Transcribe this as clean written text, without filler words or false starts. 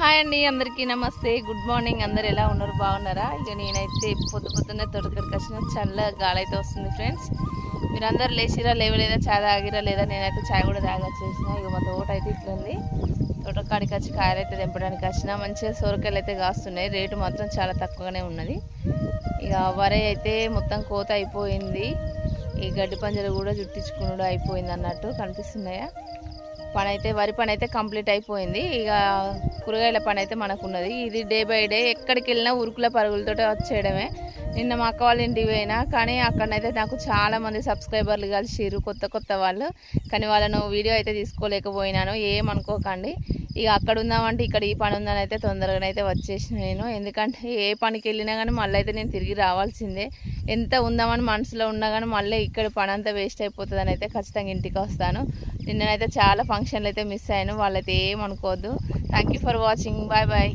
Hi అండి, అందరికీ నమస్తే. Good morning. అందరు ఎలా ఉన్నారు? బాగున్నారా? ఇక నేనైతే పొద్దున్నే తోటకరికి వచ్చిన చల్ల గాలి అయితే వస్తుంది ఫ్రెండ్స్. మీరు అందరు లేచిరా లేవలేదా, చాయ్ తాగిరా లేదా? నేనైతే చాయ్ కూడా తాగొచ్చేసిన. ఇక మా తోట అయితే ఇట్లా ఉంది. తోటకాడికి వచ్చి కాయలు అయితే తెంపడానికి వచ్చిన. మంచిగా సొరకాయలు అయితే కాస్తున్నాయి. రేటు మాత్రం చాలా తక్కువగానే ఉన్నది. ఇక వరి అయితే మొత్తం కోత అయిపోయింది. ఈ గడ్డి పంజలు కూడా జుట్టించుకున్నాడు అయిపోయింది అన్నట్టు కనిపిస్తున్నాయా. వరి పని అయితే కంప్లీట్ అయిపోయింది. ఇక కూరగాయల పని అయితే మనకు ఉన్నది. ఇది డే బై డే ఎక్కడికి వెళ్ళినా ఉరుకుల పరుగులతో వచ్చేయడమే. నిన్న మా అక్క వాళ్ళ ఇంటికి పోయినా, కానీ అక్కడనైతే నాకు చాలామంది సబ్స్క్రైబర్లు కలిసిరు, కొత్త వాళ్ళు. కానీ వాళ్ళను వీడియో అయితే తీసుకోలేకపోయినాను, ఏమనుకోకండి. ఇక అక్కడ ఉందామంటే ఇక్కడ ఈ పని ఉందని అయితే తొందరగానైతే వచ్చేసిన నేను. ఎందుకంటే ఏ పనికి వెళ్ళినా కానీ మళ్ళీ అయితే నేను తిరిగి రావాల్సిందే. ఎంత ఉందామని మనసులో ఉన్నా కానీ మళ్ళీ ఇక్కడ పని అంతా వేస్ట్ అయిపోతుందని అయితే ఖచ్చితంగా ఇంటికి వస్తాను. నిన్ననైతే చాలా ఫంక్షన్లు అయితే మిస్ అయ్యాను. వాళ్ళైతే ఏమనుకోవద్దు. Thank you for watching. Bye bye.